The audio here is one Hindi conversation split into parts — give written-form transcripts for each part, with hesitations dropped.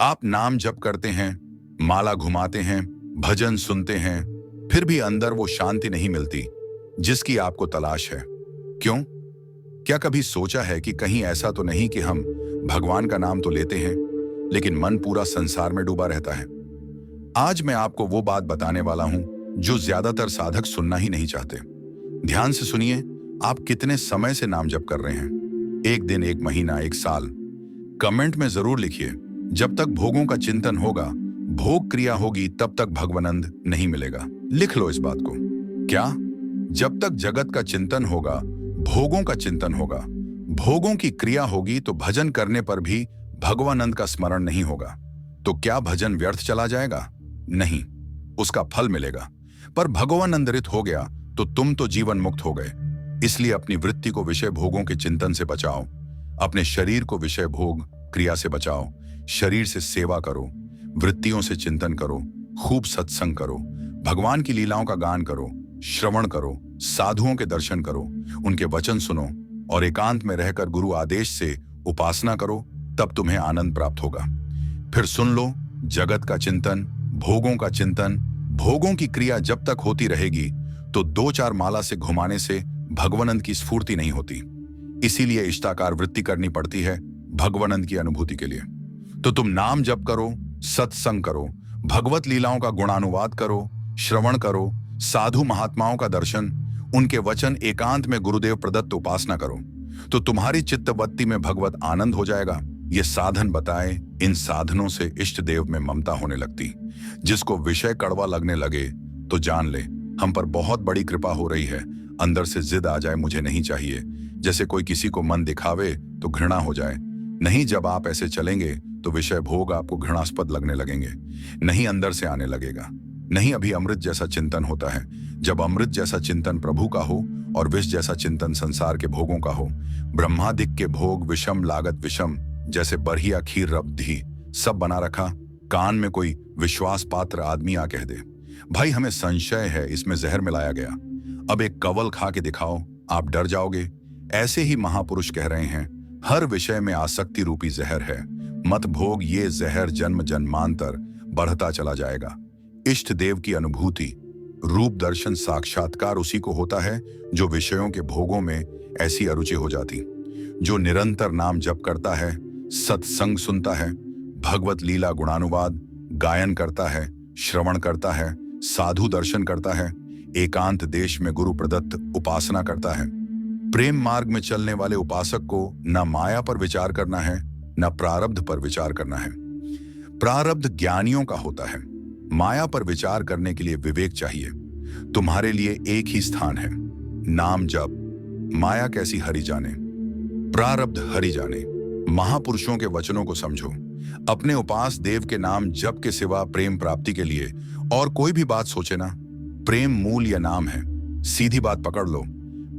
आप नाम जप करते हैं, माला घुमाते हैं, भजन सुनते हैं, फिर भी अंदर वो शांति नहीं मिलती जिसकी आपको तलाश है। क्यों? क्या कभी सोचा है कि कहीं ऐसा तो नहीं कि हम भगवान का नाम तो लेते हैं, लेकिन मन पूरा संसार में डूबा रहता है? आज मैं आपको वो बात बताने वाला हूं जो ज्यादातर साधक सुनना ही नहीं चाहते। ध्यान से सुनिए। आप कितने समय से नाम जप कर रहे हैं? एक दिन, एक महीना, एक साल? कमेंट में जरूर लिखिए। जब तक भोगों का चिंतन होगा, भोग क्रिया होगी, तब तक भगवानंद नहीं मिलेगा। लिख लो इस बात को। क्या? जब तक जगत का चिंतन होगा, भोगों का चिंतन होगा, भोगों की क्रिया होगी, तो भजन करने पर भी भगवानंद का स्मरण नहीं होगा। तो क्या भजन व्यर्थ चला जाएगा? नहीं, उसका फल मिलेगा। पर भगवानंदरित हो गया तो तुम तो जीवन मुक्त हो गए। इसलिए अपनी वृत्ति को विषय भोगों के चिंतन से बचाओ। अपने शरीर को विषय भोग क्रिया से बचाओ। शरीर से सेवा करो, वृत्तियों से चिंतन करो, खूब सत्संग करो, भगवान की लीलाओं का गान करो, श्रवण करो, साधुओं के दर्शन करो, उनके वचन सुनो और एकांत में रहकर गुरु आदेश से उपासना करो। तब तुम्हें आनंद प्राप्त होगा। फिर सुन लो, जगत का चिंतन, भोगों का चिंतन, भोगों की क्रिया जब तक होती रहेगी तो दो चार माला से घुमाने से भगवानंद की स्फूर्ति नहीं होती। इसीलिए इष्टाकार वृत्ति करनी पड़ती है भगवानंद की अनुभूति के लिए। तो तुम नाम जप करो, सत्संग करो, भगवत लीलाओं का गुणानुवाद करो, श्रवण करो, साधु महात्माओं का दर्शन, उनके वचन, एकांत में गुरुदेव प्रदत्त उपासना करो, तो तुम्हारी चित्तवृत्ति में भगवत आनंद हो जाएगा। ये साधन बताए, इन साधनों से इष्ट देव में ममता होने लगती। जिसको विषय कड़वा लगने लगे तो जान ले हम पर बहुत बड़ी कृपा हो रही है। अंदर से जिद आ जाए, मुझे नहीं चाहिए, जैसे कोई किसी को मन दिखावे तो घृणा हो जाए। नहीं, जब आप ऐसे चलेंगे तो विषय भोग आपको घृणास्पद लगने लगेंगे। नहीं, अंदर से आने लगेगा। नहीं, अभी अमृत जैसा चिंतन होता है। जब अमृत जैसा चिंतन प्रभु का हो और विष जैसा चिंतन संसार के भोगों का हो, ब्रह्मादिक के भोग विषम लागत विषम, जैसे बरहिया खीर रब्धी सब बना रखा। कान में कोई विश्वास पात्र आदमी आ कह दे, भाई हमें संशय है इसमें जहर मिलाया गया, अब एक कवल खा के दिखाओ, आप डर जाओगे। ऐसे ही महापुरुष कह रहे हैं, हर विषय में आसक्ति रूपी जहर है, मत भोग ये जहर, जन्म जन्मांतर बढ़ता चला जाएगा। इष्ट देव की अनुभूति, रूप दर्शन, साक्षात्कार उसी को होता है जो विषयों के भोगों में ऐसी अरुचि हो जाती। जो निरंतर नाम जप करता है, सत्संग सुनता है, भगवत लीला गुणानुवाद गायन करता है, श्रवण करता है, साधु दर्शन करता है, एकांत देश में गुरु प्रदत्त उपासना करता है। प्रेम मार्ग में चलने वाले उपासक को न माया पर विचार करना है, न प्रारब्ध पर विचार करना है। प्रारब्ध ज्ञानियों का होता है। माया पर विचार करने के लिए विवेक चाहिए। तुम्हारे लिए एक ही स्थान है, नाम जप। माया कैसी हरि जाने, प्रारब्ध हरि जाने। महापुरुषों के वचनों को समझो। अपने उपास देव के नाम जप के सिवा प्रेम प्राप्ति के लिए और कोई भी बात सोचे ना। प्रेम मूल या नाम है, सीधी बात पकड़ लो।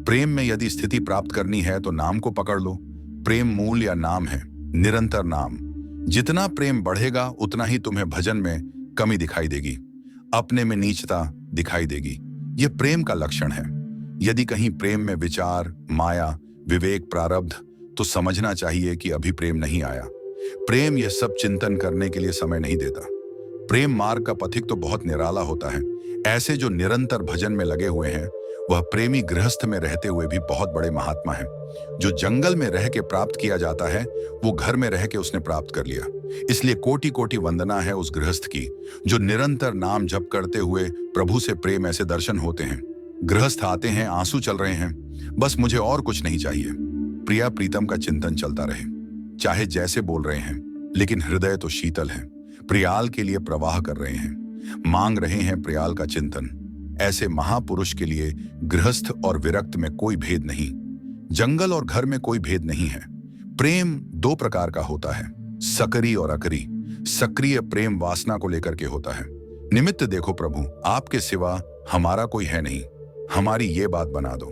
प्रेम में यदि स्थिति प्राप्त करनी है तो नाम को पकड़ लो। प्रेम मूल या नाम है, निरंतर नाम। जितना प्रेम बढ़ेगा उतना ही तुम्हें भजन में कमी दिखाई देगी, अपने में नीचता दिखाई देगी। यह प्रेम का लक्षण है। यदि कहीं प्रेम में विचार, माया, विवेक, प्रारब्ध, तो समझना चाहिए कि अभी प्रेम नहीं आया। प्रेम यह सब चिंतन करने के लिए समय नहीं देता। प्रेम मार्ग का पथिक तो बहुत निराला होता है। ऐसे जो निरंतर भजन में लगे हुए हैं, वह प्रेमी गृहस्थ में रहते हुए भी बहुत बड़े महात्मा हैं। जो जंगल में रह के प्राप्त किया जाता है, वो घर में रह के उसने प्राप्त कर लिया। इसलिए कोटि कोटि वंदना है उस गृहस्थ की जो निरंतर नाम जप करते हुए प्रभु से प्रेम ऐसे दर्शन होते हैं। गृहस्थ आते हैं, आंसू चल रहे हैं, बस मुझे और कुछ नहीं चाहिए। प्रिया प्रीतम का चिंतन चलता रहे, चाहे जैसे बोल रहे हैं, लेकिन हृदय तो शीतल है। प्रियाल के लिए प्रवाह कर रहे हैं, मांग रहे हैं प्रियाल का चिंतन। ऐसे महापुरुष के लिए गृहस्थ और विरक्त में कोई भेद नहीं, जंगल और घर में कोई भेद नहीं है। प्रेम दो प्रकार का होता है, सकरी और अकरी। सक्रिय प्रेम वासना को लेकर के होता है। निमित्त देखो प्रभु, आपके सिवा हमारा कोई है नहीं, हमारी ये बात बना दो।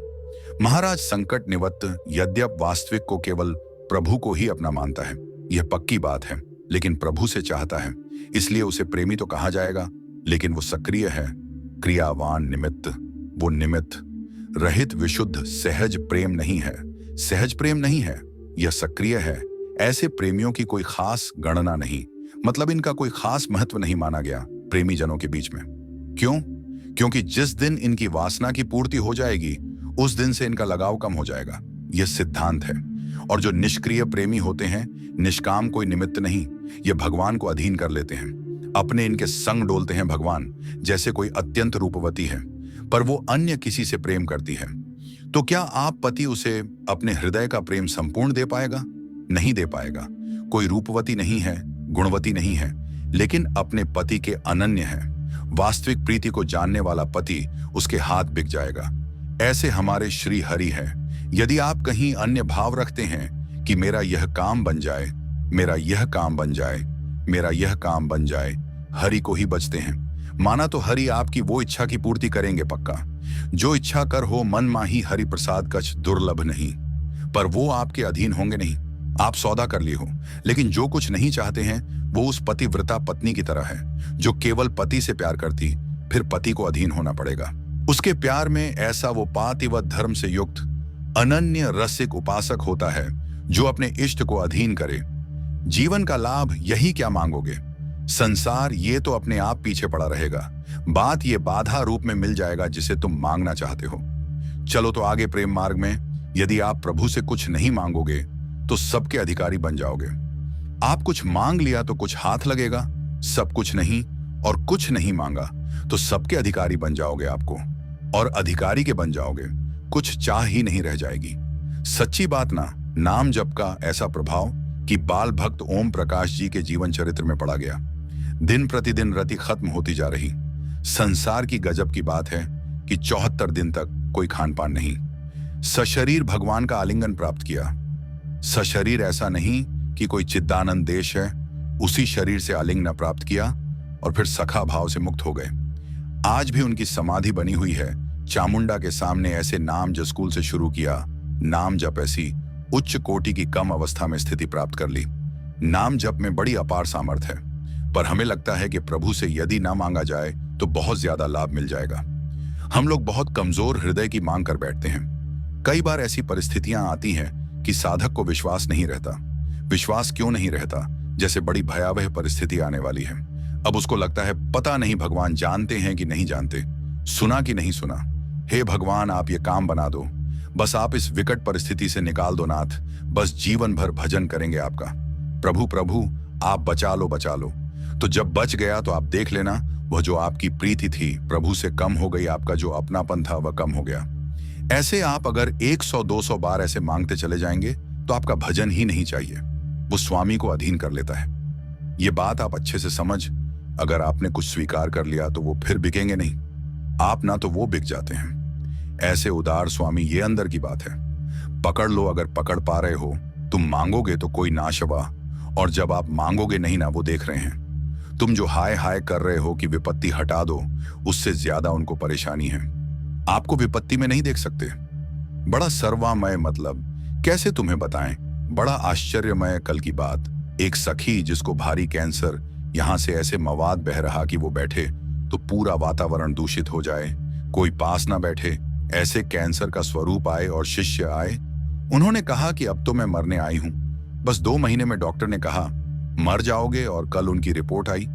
महाराज संकट निवृत्त यद्यप वास्तविक को केवल प्रभु को ही अपना मानता है, यह पक्की बात है, लेकिन प्रभु से चाहता है, इसलिए उसे प्रेमी तो कहा जाएगा। लेकिन वो सक्रिय है, क्रियावान, निमित्त। वो निमित्त रहित विशुद्ध सहज प्रेम नहीं है, सहज प्रेम नहीं है, यह सक्रिय है। ऐसे प्रेमियों की कोई खास गणना नहीं, मतलब इनका कोई खास महत्व नहीं माना गया प्रेमी जनों के बीच में। क्यों? क्योंकि जिस दिन इनकी वासना की पूर्ति हो जाएगी उस दिन से इनका लगाव कम हो जाएगा। यह सिद्धांत है। और जो निष्क्रिय प्रेमी होते हैं, निष्काम कोई निमित्त नहीं, ये भगवान को अधीन कर लेते हैं। अपने इनके संग डोलते हैं भगवान, जैसे कोई अत्यंत रूपवती है पर वो अन्य किसी से प्रेम करती है। तो क्या आप पति उसे अपने हृदय का प्रेम संपूर्ण दे पाएगा? नहीं दे पाएगा। कोई रूपवती नहीं है, गुणवती नहीं है, लेकिन अपने पति के अनन्य है। वास्तविक प्रीति को जानने वाला पति उसके हाथ बिक जाएगा। ऐसे हमारे श्री हरि है। यदि आप कहीं अन्य भाव रखते हैं कि मेरा यह काम बन जाए, मेरा यह काम बन जाए, मेरा यह काम बन जाए, हरि को ही बचते हैं, माना तो हरि आपकी वो इच्छा की पूर्ति करेंगे पक्का। जो इच्छा कर हो मन माही हरि प्रसाद कछ दुर्लभ नहीं। पर वो आपके अधीन होंगे नहीं। आप सौदा कर लिए हो, लेकिन जो कुछ नहीं चाहते हैं वो उस पतिव्रता पत्नी की तरह है जो केवल पति से प्यार करती, फिर पति को अधीन होना पड़ेगा। उसके प्यार में ऐसा वो पातिव्रत धर्म से युक्त अनन्य रसिक उपासक होता है जो अपने इष्ट को अधीन करे। जीवन का लाभ यही क्या मांगोगे? संसार ये तो अपने आप पीछे पड़ा रहेगा। बात ये बाधा रूप में मिल जाएगा जिसे तुम मांगना चाहते हो। चलो तो आगे प्रेम मार्ग में यदि आप प्रभु से कुछ नहीं मांगोगे तो सबके अधिकारी बन जाओगे। आप कुछ मांग लिया तो कुछ हाथ लगेगा, सब कुछ नहीं और कुछ नहीं मांगा तो सबके अधिकारी बन जाओगे आपको, और अधिकारी के बन जाओगे, कुछ चाह ही नहीं रह जाएगी। सच्ची बात ना, नाम जप का ऐसा प्रभाव कि बाल भक्त ओम प्रकाश जी के जीवन चरित्र में पड़ा गया। दिन प्रतिदिन रति खत्म होती जा रही। संसार की गजब की बात है कि 74 दिन तक कोई खान पान नहीं। सशरीर भगवान का आलिंगन प्राप्त किया। सशरीर ऐसा नहीं कि कोई चिदानंद देश है, उसी शरीर से आलिंगन प्राप्त किया और फिर सखा भाव से मुक्त हो गए। आज भी उनकी समाधि बनी हुई है। चामुंडा के सामने ऐसे नाम जस्कूल से शुरू किया, नाम जप ऐसी उच्च कोटि की कम अवस्था में स्थिति प्राप्त कर ली। नाम जप में बड़ी अपार सामर्थ्य है, पर हमें लगता है कि प्रभु से यदि ना मांगा जाए तो बहुत ज्यादा लाभ मिल जाएगा। हम लोग बहुत कमजोर हृदय की मांग कर बैठते हैं। कई बार ऐसी परिस्थितियां आती हैं कि साधक को विश्वास नहीं रहता। विश्वास क्यों नहीं रहता? जैसे बड़ी भयावह परिस्थिति आने वाली है। अब उसको लगता है पता नहीं भगवान जानते हैं कि नहीं जानते, सुना कि नहीं सुना। हे भगवान, आप ये काम बना दो, बस आप इस विकट परिस्थिति से निकाल दो नाथ, बस जीवन भर भजन करेंगे आपका। प्रभु प्रभु आप बचा लो बचा लो। तो जब बच गया तो आप देख लेना वह जो आपकी प्रीति थी प्रभु से कम हो गई, आपका जो अपनापन था वह कम हो गया। ऐसे आप अगर 100-200 बार ऐसे मांगते चले जाएंगे तो आपका भजन ही नहीं चाहिए, वो स्वामी को अधीन कर लेता है। ये बात आप अच्छे से समझ, अगर आपने कुछ स्वीकार कर लिया तो वो फिर बिकेंगे नहीं, आप ना तो वो बिक जाते हैं। ऐसे उदार स्वामी, ये अंदर की बात है। पकड़ लो, अगर पकड़ पा रहे हो तुम मांगोगे तो कोई नाशवा, और जब आप मांगोगे नहीं ना, वो देख रहे हैं। तुम जो हाय हाय कर रहे हो कि विपत्ति हटा दो, उससे ज्यादा उनको परेशानी है। आपको विपत्ति में नहीं देख सकते। बड़ा सर्वामय, मतलब कैसे तुम्हें बताएं, बड़ा आश्चर्यमय। कल की बात, एक सखी जिसको भारी कैंसर, यहां से ऐसे मवाद बह रहा कि वो बैठे तो पूरा वातावरण दूषित हो जाए, कोई पास ना बैठे, ऐसे कैंसर का स्वरूप आए और शिष्य आए। उन्होंने कहा कि अब तो मैं मरने आई हूं, बस 2 महीने में डॉक्टर ने कहा मर जाओगे, और कल उनकी रिपोर्ट आई,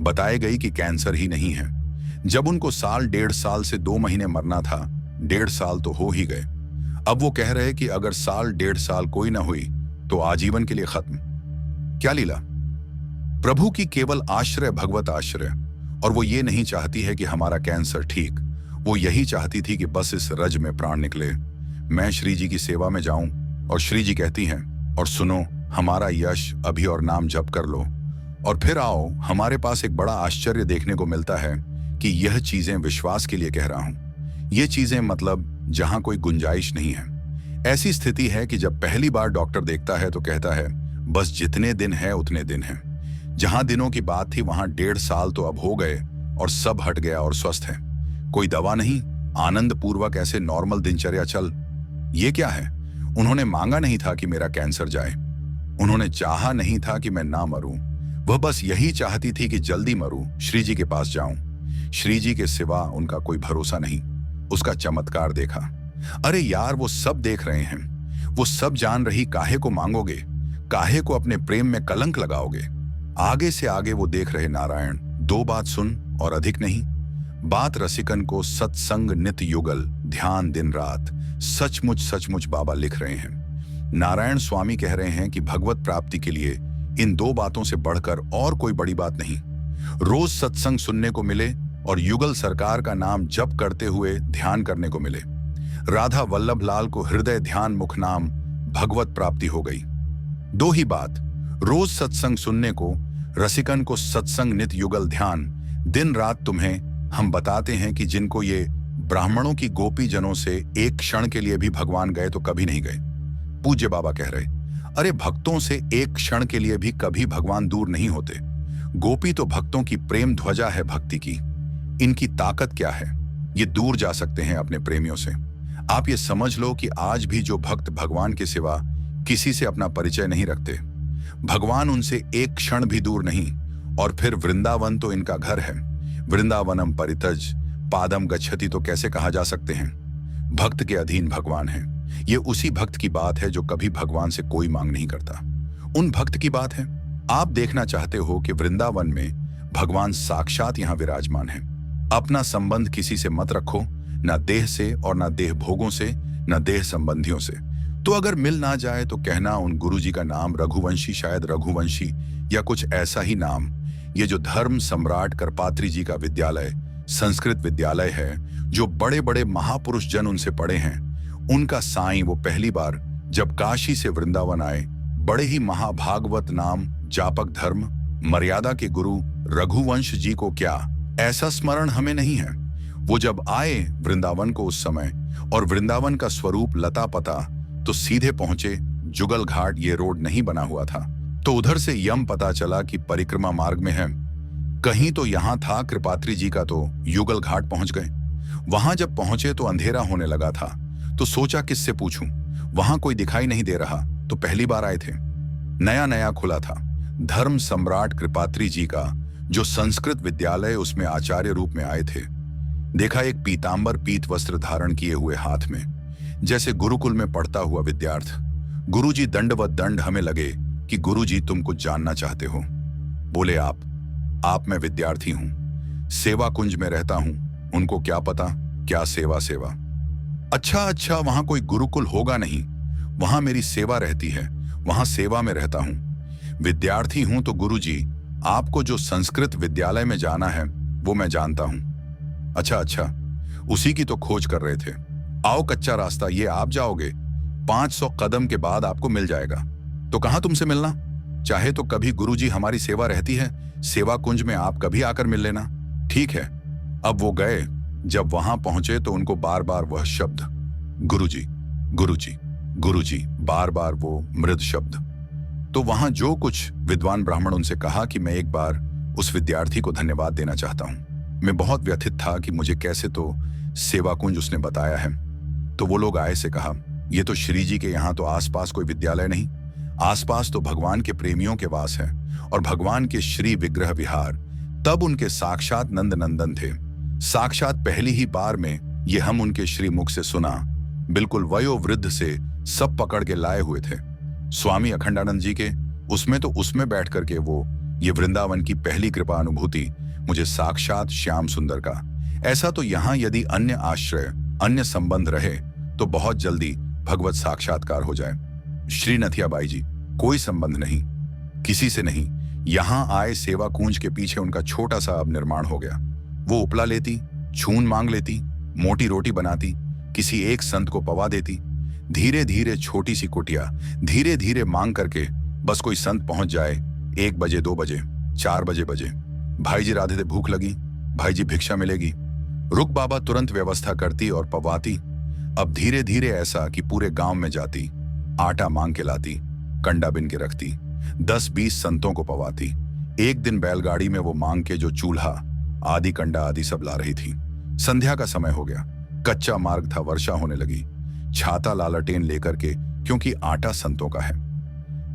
बताई गई कि कैंसर ही नहीं है। जब उनको 1.5 साल से 2 महीने मरना था, 1.5 साल तो हो ही गए। अब वो कह रहे कि अगर 1.5 साल कोई ना हुई तो आजीवन के लिए खत्म। क्या लीला! प्रभु की केवल आश्रय भगवत आश्रय, और वो ये नहीं चाहती है कि हमारा कैंसर ठीक, वो यही चाहती थी कि बस इस रज में प्राण निकले, मैं श्री जी की सेवा में जाऊं। और श्री जी कहती हैं, और सुनो, हमारा यश अभी और नाम जप कर लो और फिर आओ। हमारे पास एक बड़ा आश्चर्य देखने को मिलता है कि यह चीजें विश्वास के लिए कह रहा हूं। ये चीजें मतलब जहां कोई गुंजाइश नहीं है। ऐसी स्थिति है कि जब पहली बार डॉक्टर देखता है तो कहता है बस जितने दिन है उतने दिन है। जहां दिनों की बात थी वहां 1.5 साल तो अब हो गए और सब हट गया और स्वस्थ है। कोई दवा नहीं, आनंद पूर्वक ऐसे नॉर्मल दिनचर्या चल। ये क्या है? उन्होंने मांगा नहीं था कि मेरा कैंसर जाए, उन्होंने चाहा नहीं था कि मैं ना मरूं, वह बस यही चाहती थी कि जल्दी मरूं, श्री जी के पास जाऊं। श्री जी के सिवा उनका कोई भरोसा नहीं। उसका चमत्कार देखा। अरे यार, वो सब देख रहे हैं, वो सब जान रही, काहे को मांगोगे, काहे को अपने प्रेम में कलंक लगाओगे। आगे से आगे वो देख रहे नारायण, दो बात सुन और अधिक नहीं। बात रसिकन को सत्संग नित युगल ध्यान दिन रात, सचमुच सचमुच बाबा लिख रहे हैं। नारायण स्वामी कह रहे हैं कि भगवत प्राप्ति के लिए इन दो बातों से बढ़कर और कोई बड़ी बात नहीं। रोज सत्संग सुनने को मिले और युगल सरकार का नाम जप करते हुए ध्यान करने को मिले। राधा वल्लभ लाल को हृदय ध्यान मुख नाम भगवत प्राप्ति हो गई। दो ही बात, रोज सत्संग सुनने को, रसिकन को सत्संग नित युगल ध्यान दिन रात। तुम्हें हम बताते हैं कि जिनको ये ब्राह्मणों की गोपी जनों से एक क्षण के लिए भी भगवान गए तो कभी नहीं गए। पूज्य बाबा कह रहे, अरे भक्तों से एक क्षण के लिए भी कभी भगवान दूर नहीं होते। गोपी तो भक्तों की प्रेम ध्वजा है भक्ति की। इनकी ताकत क्या है, ये दूर जा सकते हैं अपने प्रेमियों से। आप ये समझ लो कि आज भी जो भक्त भगवान के सिवा किसी से अपना परिचय नहीं रखते, भगवान उनसे एक क्षण भी दूर नहीं। और फिर वृंदावन तो इनका घर है। वृंदावनम परितज पादम गच्छति तो कैसे कहा जा सकते हैं? भक्त के अधीन भगवान है। ये उसी भक्त की बात है जो कभी भगवान से कोई मांग नहीं करता। उन भक्त की बात है। आप देखना चाहते हो कि वृंदावन में भगवान साक्षात यहाँ विराजमान है। अपना संबंध किसी से मत रखो, ना देह से और ना देह भोगों से, ना देह संबंधियों से। तो अगर मिल ना जाए तो कहना उन गुरुजी का नाम रघुवंशी, शायद रघुवंशी या कुछ ऐसा ही नाम। ये जो धर्म सम्राट करपात्री जी का विद्यालय, संस्कृत विद्यालय है, जो बड़े बड़े महापुरुष जन उनसे पढ़े हैं, उनका साईं वो पहली बार जब काशी से वृंदावन आए, बड़े ही महाभागवत नाम जापक धर्म मर्यादा के गुरु रघुवंश जी को क्या ऐसा स्मरण हमें नहीं है? वो जब आए वृंदावन को उस समय, और वृंदावन का स्वरूप लता पता, तो सीधे पहुंचे जुगल घाट। ये रोड नहीं बना हुआ था, तो उधर से यम पता चला कि परिक्रमा मार्ग में है। कहीं तो यहां था कृपात्री जी का, तो युगल घाट पहुंच गए। वहां जब पहुंचे तो अंधेरा होने लगा था, तो सोचा किससे पूछूं। वहां कोई दिखाई नहीं दे रहा, तो पहली बार आए थे। नया नया खुला था धर्म सम्राट कृपात्री जी का जो संस्कृत विद्यालय, उसमें आचार्य रूप में आए थे। देखा एक पीतांबर पीत वस्त्र धारण किए हुए हाथ में, जैसे गुरुकुल में पढ़ता हुआ विद्यार्थ। गुरुजी दंडवत दंड। हमें लगे कि गुरुजी तुम कुछ जानना चाहते हो। बोले आप मैं विद्यार्थी हूं, सेवा कुंज में रहता हूं। उनको क्या पता क्या सेवा सेवा। अच्छा, वहां कोई गुरुकुल होगा नहीं, वहां मेरी सेवा रहती है, वहां सेवा में रहता हूं। विद्यार्थी हूं तो गुरुजी आपको जो संस्कृत विद्यालय में जाना है वो मैं जानता हूं। अच्छा, उसी की तो खोज कर रहे थे। आओ कच्चा रास्ता, ये आप जाओगे, 500 कदम के बाद आपको मिल जाएगा। तो कहां तुमसे मिलना? चाहे तो कभी गुरुजी हमारी सेवा रहती है, सेवा कुंज में आप कभी आकर मिल लेना। ठीक है। अब वो गए। जब वहां पहुंचे तो उनको बार बार वह शब्द गुरुजी गुरुजी गुरुजी, बार बार वो मृद शब्द। तो वहां जो कुछ विद्वान ब्राह्मण उनसे कहा कि मैं एक बार उस विद्यार्थी को धन्यवाद देना चाहता हूं। मैं बहुत व्यथित था कि मुझे कैसे तो सेवा कुंज उसने बताया है। तो वो लोग आए से कहा, ये तो श्री जी के यहाँ तो आसपास कोई विद्यालय नहीं, आसपास तो भगवान के प्रेमियों के वास है और भगवान के श्री विग्रह विहार। तब उनके साक्षात नंद नंदन थे। साक्षात पहली ही बार में ये हम उनके श्री मुख से सुना। बिल्कुल वयोवृद्ध से सब पकड़ के लाए हुए थे। स्वामी अखंडानंद जी के उसमें बैठ करके वो ये वृंदावन की पहली कृपा अनुभूति मुझे साक्षात श्याम सुंदर का। ऐसा तो यहाँ यदि अन्य आश्रय अन्य संबंध रहे तो बहुत जल्दी भगवत साक्षात्कार हो जाए। श्री नथियाबाई जी, कोई संबंध नहीं, किसी से नहीं। यहाँ आए सेवा कुंज के पीछे उनका छोटा सा अब निर्माण हो गया। वो उपला लेती, छून मांग लेती, मोटी रोटी बनाती, किसी एक संत को पवा देती। धीरे धीरे छोटी सी कुटिया, धीरे धीरे मांग करके बस कोई संत पहुंच जाए। 1 बजे 2 बजे 4 बजे भाई जी राधे थे, भूख लगी, भाई जी भिक्षा मिलेगी। रुक बाबा तुरंत व्यवस्था करती और पवाती। अब धीरे धीरे ऐसा कि पूरे गांव में जाती, आटा मांग के लाती, कंडा बिन के रखती, 10-20 संतों को पवाती। एक दिन बैलगाड़ी में वो मांग के जो चूल्हा आदि कंडा आदि सब ला रही थी। संध्या का समय हो गया, कच्चा मार्ग था, वर्षा होने लगी। छाता लालटेन लेकर के, क्योंकि आटा संतों का है,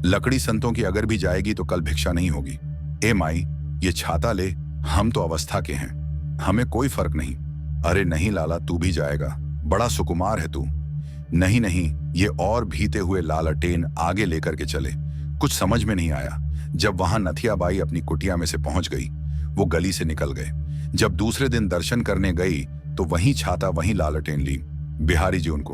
लकड़ी संतों की अगर भी जाएगी तो कल भिक्षा नहीं होगी। ए माई, ये छाता ले, हम तो अवस्था के हैं, हमें कोई फर्क नहीं। अरे नहीं लाला, तू भी जाएगा, बड़ा सुकुमार है तू। नहीं, ये और भीते हुए लालटेन आगे लेकर के चले। कुछ समझ में नहीं आया। जब वहां नथियाबाई अपनी कुटिया में से पहुंच गई, वो गली से निकल गए। जब दूसरे दिन दर्शन करने गई तो वहीं छाता वहीं लालटेन ली। बिहारी जी उनको,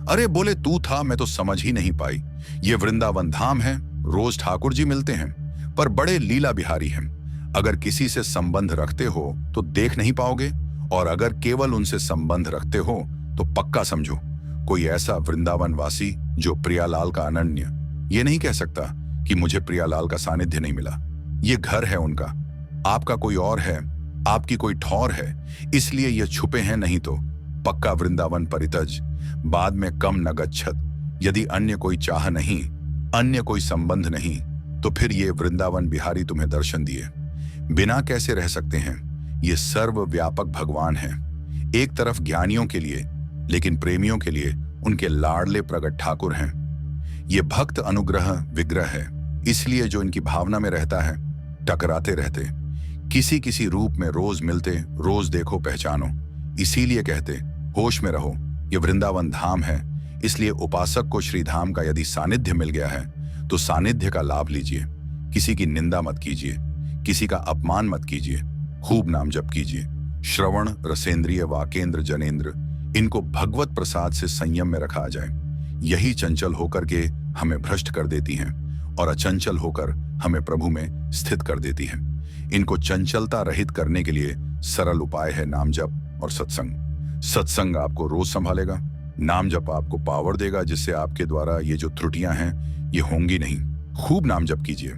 अरे बोले तू था, मैं तो समझ ही नहीं पाई। ये वृंदावन धाम है, रोज ठाकुर जी मिलते हैं, पर बड़े लीला बिहारी हैं। अगर किसी से संबंध रखते हो तो देख नहीं पाओगे, और अगर केवल उनसे संबंध रखते हो तो पक्का समझो कोई ऐसा वृंदावन वासी जो प्रियालाल का अनन्य ये नहीं कह सकता कि मुझे प्रियालाल का सानिध्य नहीं मिला। ये घर है उनका, आपका कोई और है, आपकी कोई ठौर है, इसलिए ये छुपे हैं, नहीं तो पक्का वृंदावन परितज, बाद में कम न गच्छत। यदि अन्य कोई चाह नहीं, अन्य कोई संबंध नहीं, तो फिर ये वृंदावन बिहारी तुम्हें दर्शन दिए बिना कैसे रह सकते हैं। ये सर्वव्यापक भगवान है, एक तरफ ज्ञानियों के लिए, लेकिन प्रेमियों के लिए उनके लाडले प्रगट ठाकुर हैं। ये भक्त अनुग्रह विग्रह है, इसलिए जो इनकी भावना में रहता है टकराते रहते, किसी किसी रूप में रोज मिलते, रोज देखो पहचानो। इसीलिए कहते होश में रहो, ये वृंदावन धाम है। इसलिए उपासक को श्रीधाम का यदि सानिध्य मिल गया है तो सानिध्य का लाभ लीजिए। किसी की निंदा मत कीजिए, किसी का अपमान मत कीजिए, खूब नाम जप कीजिए। श्रवण रसेंद्रिय वाकेंद्र जनेंद्र, इनको भगवत प्रसाद से संयम में रखा जाए। यही चंचल होकर के हमें भ्रष्ट कर देती हैं और अचंचल होकर हमें प्रभु में स्थित कर देती हैं। इनको चंचलता रहित करने के लिए सरल उपाय है नाम जप और सत्संग। सत्संग आपको रोज संभालेगा, नाम जप आपको पावर देगा, जिससे आपके द्वारा ये जो त्रुटियां हैं ये होंगी नहीं। खूब नाम जप कीजिए।